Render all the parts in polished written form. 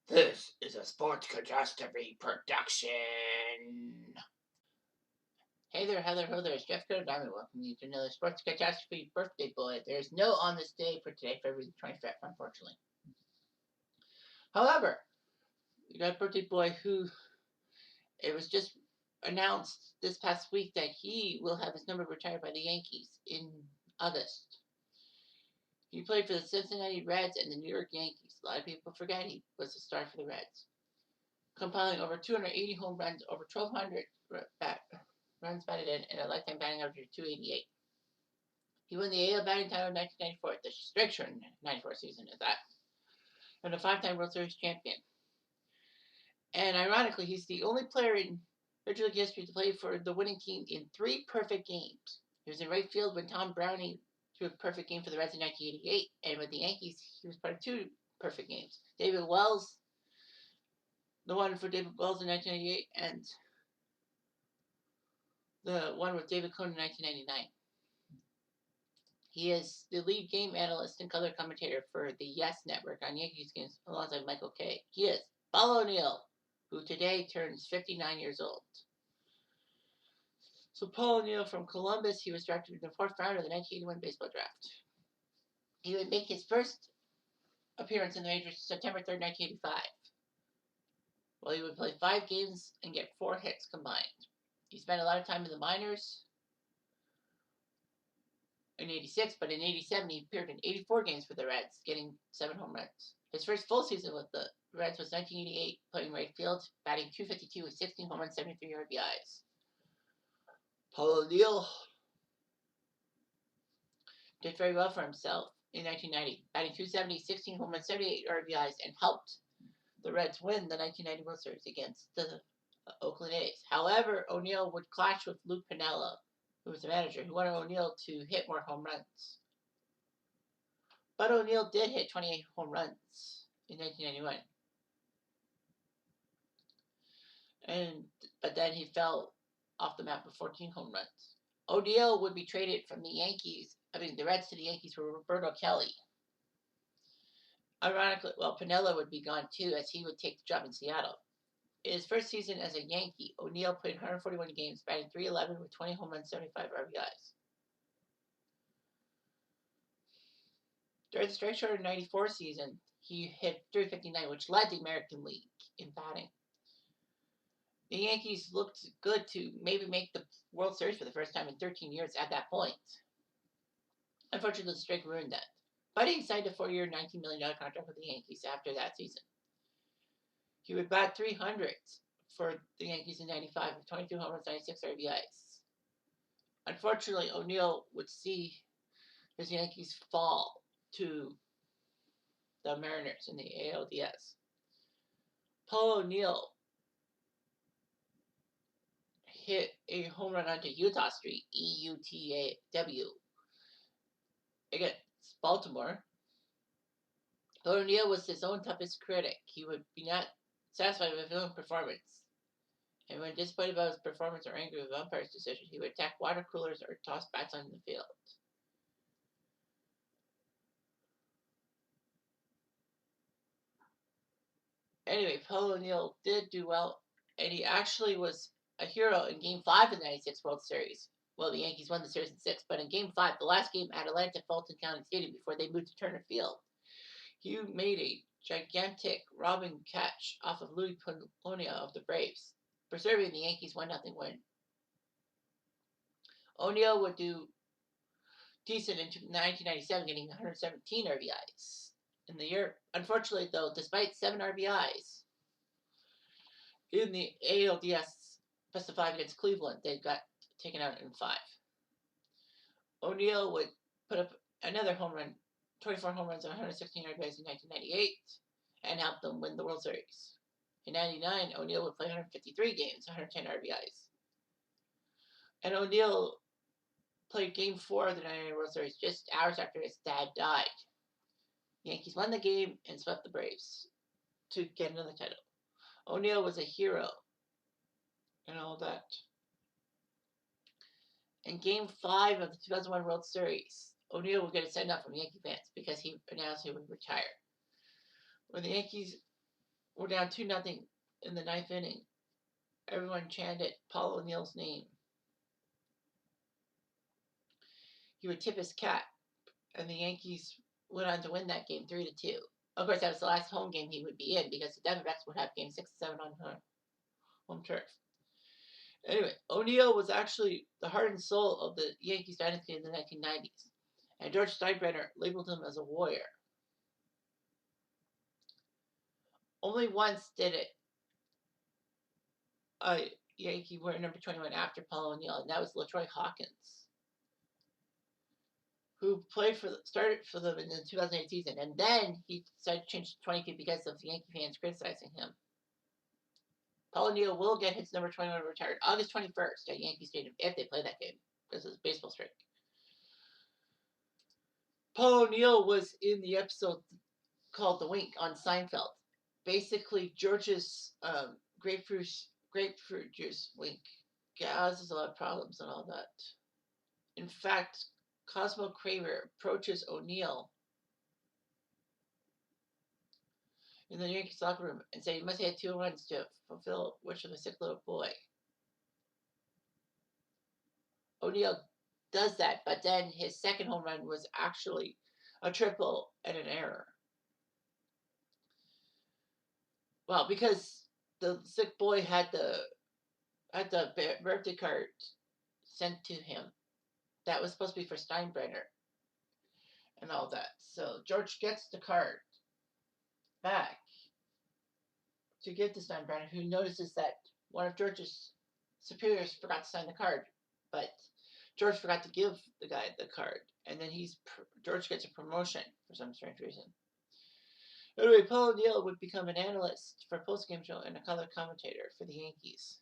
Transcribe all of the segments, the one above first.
This is a sports catastrophe production. Hey there, Heather, ho there, it's Jeff Code Diamond. Welcome you to another sports catastrophe birthday bullet. There's no on this day for today, February 25th, unfortunately. However, we got a birthday boy who it was just announced this past week that he will have his number retired by the Yankees in August. He played for the Cincinnati Reds and the New York Yankees. A lot of people forget he was a star for the Reds, compiling over 280 home runs, over 1,200 runs batted in, and a lifetime batting average of 288. He won the AL batting title in 1994, the strict 94 season is that, and a five-time World Series champion. And ironically, he's the only player in Major League history to play for the winning team in 3 perfect games. He was in right field when Tom Browning threw a perfect game for the Reds in 1988, and with the Yankees, he was part of 2 perfect games. David Wells, the one for David Wells in 1988, and the one with David Cohn in 1999. He is the lead game analyst and color commentator for the Yes Network on Yankees games alongside Michael Kay. He is Paul O'Neill, who today turns 59 years old. So Paul O'Neill from Columbus, he was drafted in the 4th round of the 1981 baseball draft. He would make his first appearance in the majors September 3rd, 1985. Well, he would play 5 games and get 4 hits combined. He spent a lot of time in the minors in 86, but in 87 he appeared in 84 games for the Reds, getting 7 home runs. His first full season with the Reds was 1988, playing right field, batting .252 with 16 home runs, 73 RBIs. Paul O'Neill did very well for himself in 1990, batting .270, 16 home runs, 78 RBIs, and helped the Reds win the 1990 World Series against the Oakland A's. However, O'Neill would clash with Lou Piniella, who was the manager, who wanted O'Neill to hit more home runs. But O'Neill did hit 28 home runs in 1991. But then he fell off the map with 14 home runs. O'Neill would be traded from the Reds to the Yankees for Roberto Kelly. Ironically, Piniella would be gone too, as he would take the job in Seattle. In his first season as a Yankee, O'Neill played 141 games, batting .311 with 20 home runs, 75 RBIs. During the strike shorter 94 season, he hit .359, which led the American League in batting. The Yankees looked good to maybe make the World Series for the first time in 13 years at that point. Unfortunately, the strike ruined that. But he signed a 4-year, $19 million contract with the Yankees after that season. He would bat .300 for the Yankees in 95 with 22 home runs, 96 RBIs. Unfortunately, O'Neill would see his Yankees fall to the Mariners in the ALDS. Paul O'Neill hit a home run onto Utah Street, EUTAW, against Baltimore. O'Neill was his own toughest critic. He would be not satisfied with his own performance. And when disappointed about his performance or angry with umpire's decision, he would attack water coolers or toss bats on the field. Anyway, Paul O'Neill did do well, and he actually was a hero in Game 5 of the 96 World Series. Well, the Yankees won the series in 6, but in Game 5, the last game at Atlanta Fulton County Stadium before they moved to Turner Field, he made a gigantic robbing catch off of Louis Polonia of the Braves, preserving the Yankees' 1-0 win. O'Neill would do decent in 1997, getting 117 RBIs in the year. Unfortunately, though, despite 7 RBIs in the ALDS best of 5 against Cleveland, they got taken out in 5. O'Neill would put up another home run, 24 home runs and 116 RBIs in 1998, and helped them win the World Series. In 99, O'Neill would play 153 games, 110 RBIs. And O'Neill played Game 4 of the 99 World Series just hours after his dad died. The Yankees won the game and swept the Braves to get another title. O'Neill was a hero and all that. In Game 5 of the 2001 World Series, O'Neill would get a send-off from Yankee fans because he announced he would retire. When the Yankees were down 2-0 in the ninth inning, everyone chanted Paul O'Neill's name. He would tip his cap, and the Yankees went on to win that game 3-2. Of course, that was the last home game he would be in because the Diamondbacks would have game 6 and 7 on home turf. Anyway, O'Neill was actually the heart and soul of the Yankees dynasty in the 1990s, and George Steinbrenner labeled him as a warrior. Only once did a Yankee wear number 21 after Paul O'Neill, and that was LaTroy Hawkins, who started for them in the 2008 season, and then he decided to change to 22 because of the Yankee fans criticizing him. Paul O'Neill will get his number 21 retired August 21st at Yankee Stadium if they play that game. This is baseball streak. Paul O'Neill was in the episode called The Wink on Seinfeld. Basically, George's grapefruit juice wink causes a lot of problems and all that. In fact, Cosmo Kramer approaches O'Neill in the Yankees locker room and said he must hit 2 runs to fulfill wish of a sick little boy. O'Neill does that, but then his second home run was actually a triple and an error. Well, because the sick boy had the birthday card sent to him that was supposed to be for Steinbrenner and all that. So George gets the card back to give to Steinbrenner, who notices that one of George's superiors forgot to sign the card, but George forgot to give the guy the card, and then George gets a promotion for some strange reason. Anyway, Paul O'Neill would become an analyst for a post-game show and a color commentator for the Yankees.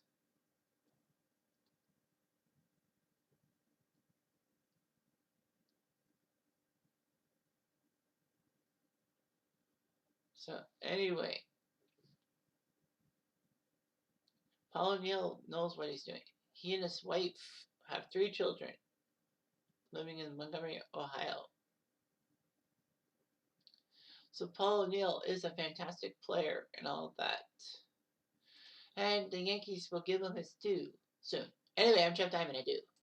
So anyway, Paul O'Neill knows what he's doing. He and his wife have 3 children living in Montgomery, Ohio. So Paul O'Neill is a fantastic player and all of that. And the Yankees will give him his due soon. Anyway, I'm Jeff Diamond. I do.